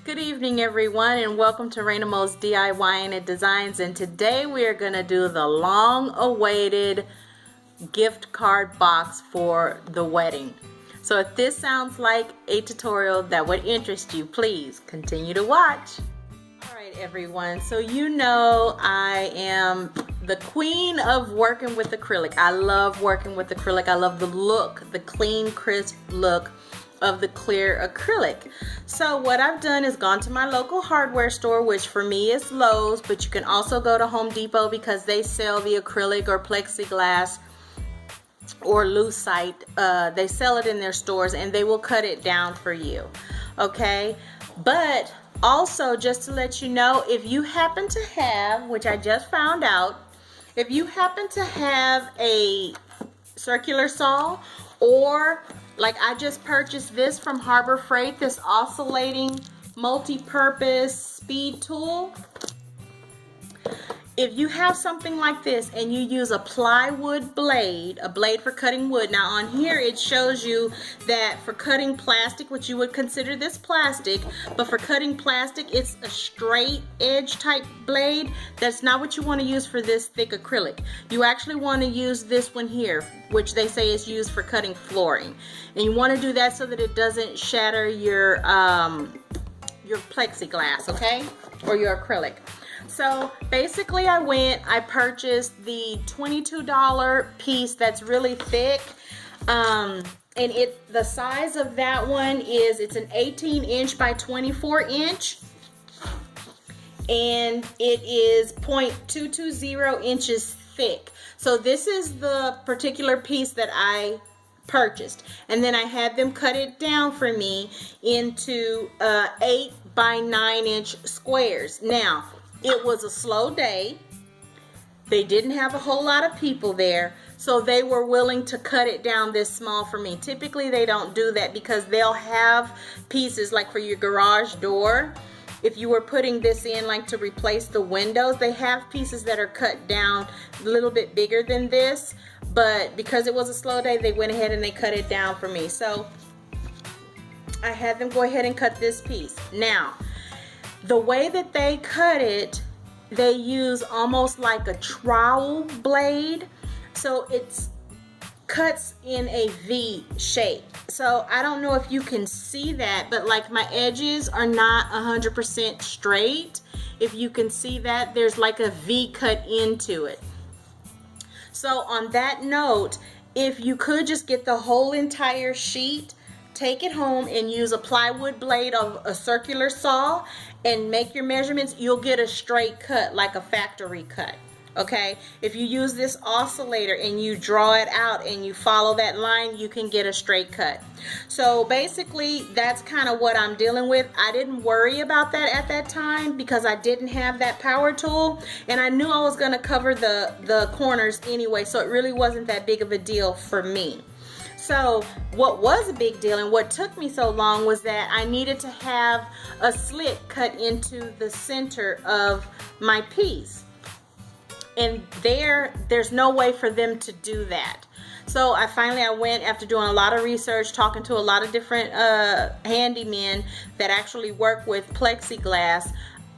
Good evening everyone, and welcome to ReinaMoesDesigns, and today we are going to do the long awaited gift card box for the wedding. So if this sounds like a tutorial that would interest you, please continue to watch. Alright everyone, so you know I am the queen of working with acrylic. I love working with acrylic. I love the look, the clean, crisp look of the clear acrylic. So what I've done is gone to my local hardware store, which for me is Lowe's, but you can also go to Home Depot because they sell the acrylic or plexiglass or lucite. They sell it in their stores and they will cut it down for you. Okay, but also just to let you know, if you happen to have, which I just found out, if you happen to have a circular saw, or like I just purchased this from Harbor Freight, this oscillating multi-purpose speed tool. If you have something like this and you use a plywood blade, a blade for cutting wood. Now on here it shows you that for cutting plastic, which you would consider this plastic, but for cutting plastic it's a straight edge type blade. That's not what you want to use for this thick acrylic. You actually want to use this one here, which they say is used for cutting flooring. And you want to do that so that it doesn't shatter your plexiglass, okay? Or your acrylic. So basically I purchased the $22 piece that's really thick, and the size of that one is, it's an 18-inch by 24-inch, and it is 0.220 inches thick. So this is the particular piece that I purchased, and then I had them cut it down for me into 8 by 9-inch squares. Now it was a slow day. They didn't have a whole lot of people there, so they were willing to cut it down this small for me. Typically they don't do that because they'll have pieces like for your garage door. If you were putting this in like to replace the windows, they have pieces that are cut down a little bit bigger than this, but because it was a slow day, they went ahead and they cut it down for me. So I had them go ahead and cut this piece. Now the way that they cut it, they use almost like a trowel blade, so it cuts in a V shape. So I don't know if you can see that, but like my edges are not 100% straight. If you can see that, there's like a V cut into it. So on that note, if you could just get the whole entire sheet, take it home and use a plywood blade of a circular saw and make your measurements, you'll get a straight cut like a factory cut. Okay, if you use this oscillator and you draw it out and you follow that line, you can get a straight cut. So basically that's kind of what I'm dealing with. I didn't worry about that at that time because I didn't have that power tool, and I knew I was going to cover the corners anyway, so it really wasn't that big of a deal for me. So what was a big deal and what took me so long was that I needed to have a slit cut into the center of my piece, and there's no way for them to do that. So I went, after doing a lot of research, talking to a lot of different handymen that actually work with plexiglass,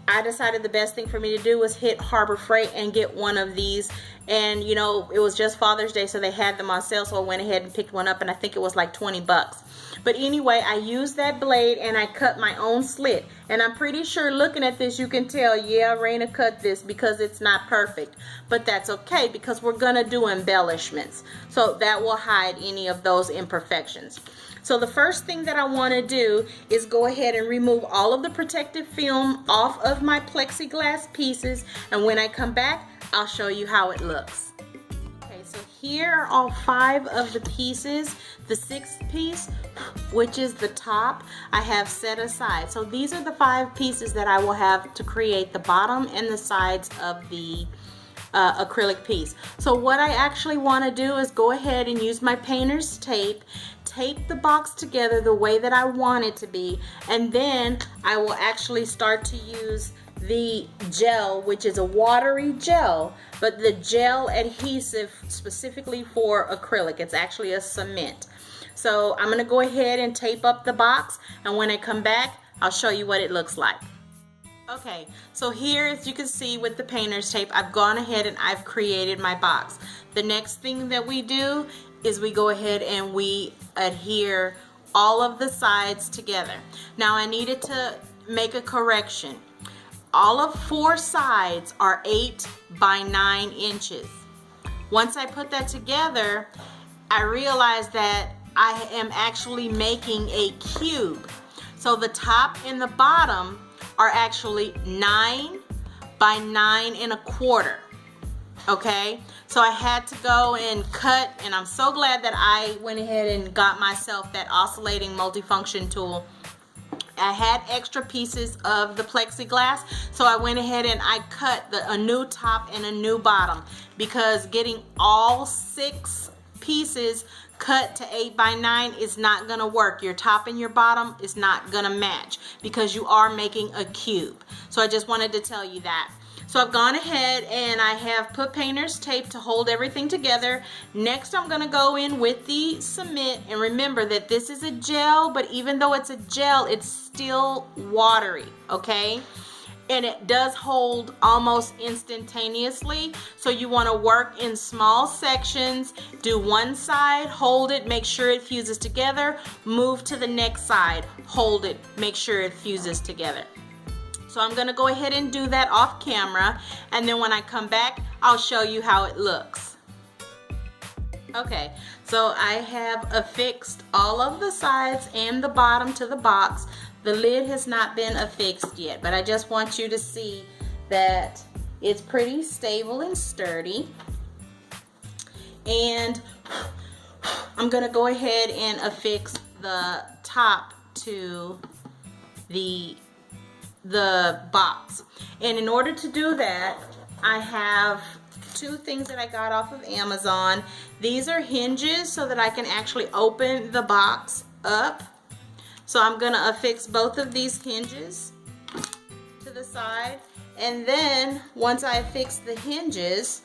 I decided the best thing for me to do was hit Harbor Freight and get one of these. And you know, it was just Father's Day, so they had them on sale, so I went ahead and picked one up, and I think it was like 20 bucks. But anyway, I used that blade and I cut my own slit, and I'm pretty sure looking at this you can tell, yeah, Reina cut this because it's not perfect, but that's okay because we're gonna do embellishments, so that will hide any of those imperfections. So the first thing that I want to do is go ahead and remove all of the protective film off of my plexiglass pieces, and when I come back I'll show you how it looks. Okay, so here are all 5 of the pieces. The 6th piece, which is the top, I have set aside. So these are the 5 pieces that I will have to create the bottom and the sides of the acrylic piece. So what I actually want to do is go ahead and use my painter's tape, tape the box together the way that I want it to be, and then I will actually start to use the gel, which is a watery gel, but the gel adhesive specifically for acrylic. It's actually a cement. So I'm going to go ahead and tape up the box, and when I come back I'll show you what it looks like. Okay, so here, as you can see with the painter's tape, I've gone ahead and I've created my box. The next thing that we do is we go ahead and we adhere all of the sides together. Now I needed to make a correction. All of 4 sides are 8 by 9 inches. Once I put that together, I realized that I am actually making a cube. So the top and the bottom are actually 9 by 9 1/4. Okay, so I had to go and cut, and I'm so glad that I went ahead and got myself that oscillating multifunction tool. I had extra pieces of the plexiglass, so I went ahead and I cut a new top and a new bottom, because getting all 6 pieces cut to 8 by 9 is not gonna work. Your top and your bottom is not gonna match because you are making a cube. So I just wanted to tell you that. So I've gone ahead and I have put painter's tape to hold everything together. Next, I'm gonna go in with the cement, and remember that this is a gel, but even though it's a gel, it's still watery, okay? And it does hold almost instantaneously, so you want to work in small sections. Do one side, hold it, make sure it fuses together, move to the next side, hold it, make sure it fuses together. So I'm going to go ahead and do that off camera, and then when I come back, I'll show you how it looks. Okay, so I have affixed all of the sides and the bottom to the box. The lid has not been affixed yet, but I just want you to see that it's pretty stable and sturdy. And I'm gonna go ahead and affix the top to the box. And in order to do that, I have 2 things that I got off of Amazon. These are hinges so that I can actually open the box up. So I'm gonna affix both of these hinges to the side, and then once I affix the hinges,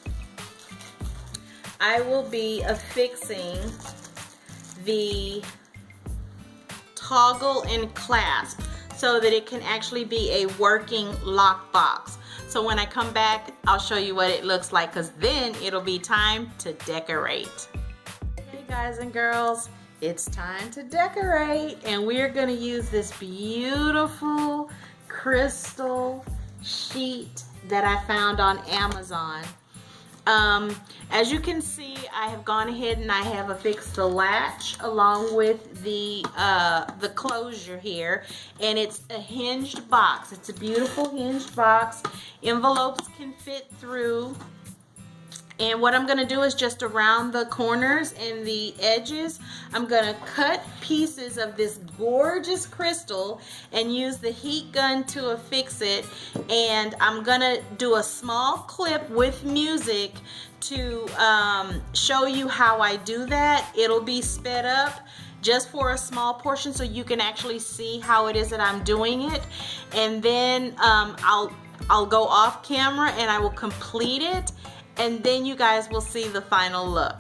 I will be affixing the toggle and clasp so that it can actually be a working lock box. So when I come back, I'll show you what it looks like, because then it'll be time to decorate. Hey guys and girls, it's time to decorate, and we're gonna use this beautiful crystal sheet that I found on Amazon. As you can see, I have gone ahead and I have affixed the latch along with the closure here, and it's a hinged box. It's a beautiful hinged box. Envelopes can fit through. And what I'm going to do is just around the corners and the edges, I'm going to cut pieces of this gorgeous crystal and use the heat gun to affix it. And I'm going to do a small clip with music to show you how I do that. It'll be sped up just for a small portion so you can actually see how it is that I'm doing it. And then I'll go off camera and I will complete it. And then you guys will see the final look.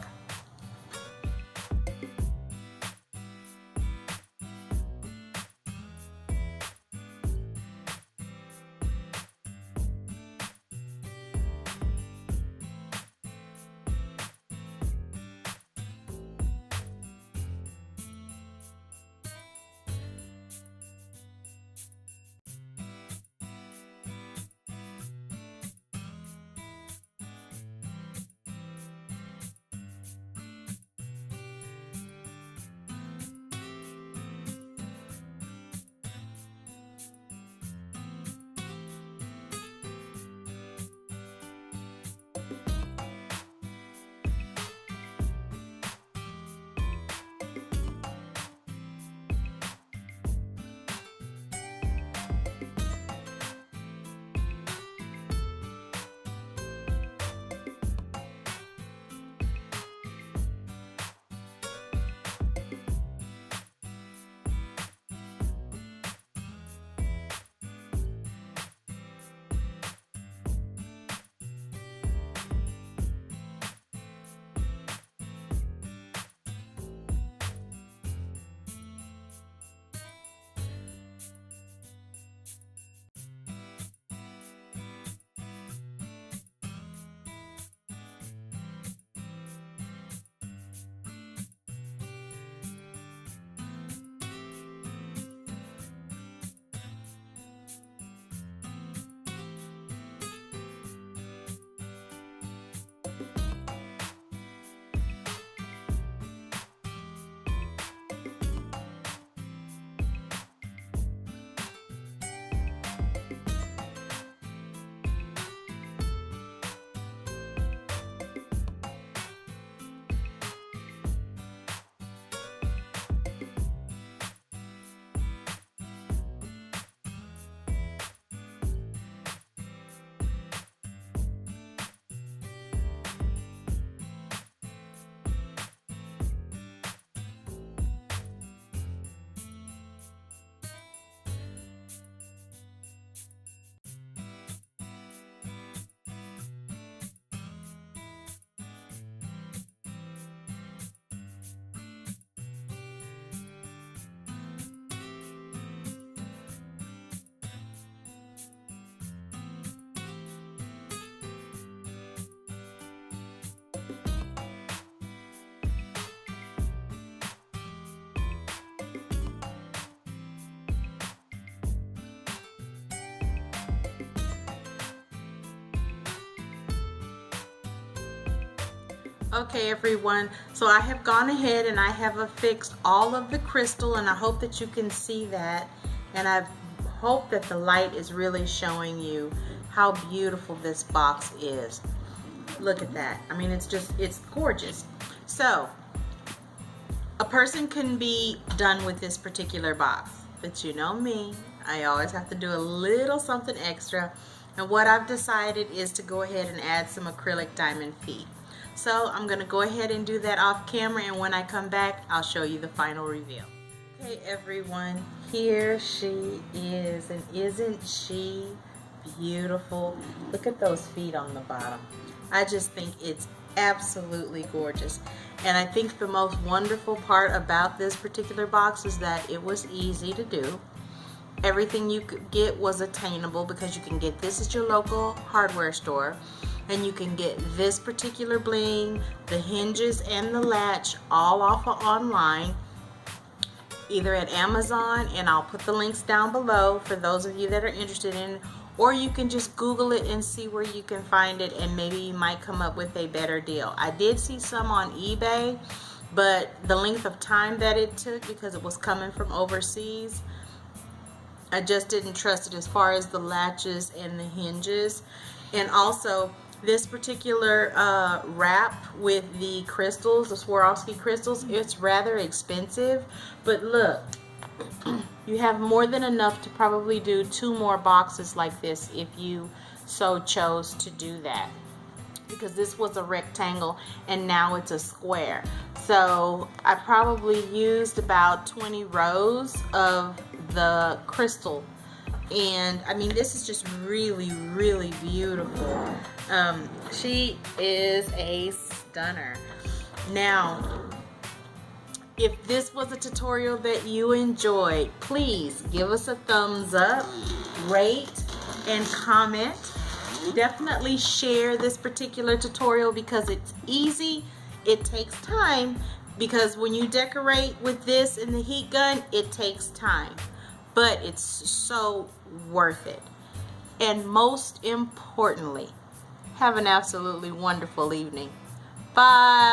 Okay everyone, so I have gone ahead and I have affixed all of the crystal, and I hope that you can see that, and I hope that the light is really showing you how beautiful this box is. Look at that. I mean, it's gorgeous. So a person can be done with this particular box, but you know me, I always have to do a little something extra, and what I've decided is to go ahead and add some acrylic diamond feet. So I'm going to go ahead and do that off camera, and when I come back I'll show you the final reveal. Okay everyone, here she is, and isn't she beautiful? Look at those feet on the bottom. I just think it's absolutely gorgeous, and I think the most wonderful part about this particular box is that it was easy to do. Everything you could get was attainable, because you can get this at your local hardware store, and you can get this particular bling, the hinges and the latch, all off of online, either at Amazon, and I'll put the links down below for those of you that are interested in it, or you can just Google it and see where you can find it, and maybe you might come up with a better deal. I did see some on eBay, but the length of time that it took, because it was coming from overseas, I just didn't trust it as far as the latches and the hinges. And also this particular wrap with the crystals, the Swarovski crystals, it's rather expensive, but look, you have more than enough to probably do 2 more boxes like this if you so chose to do that, because this was a rectangle and now it's a square. So I probably used about 20 rows of the crystal, and I mean, this is just really, really beautiful. She is a stunner. Now, if this was a tutorial that you enjoyed, please give us a thumbs up, rate, and comment. Definitely share this particular tutorial, because it's easy. It takes time, because when you decorate with this and the heat gun, it takes time, but it's so worth it. And most importantly, have an absolutely wonderful evening. Bye.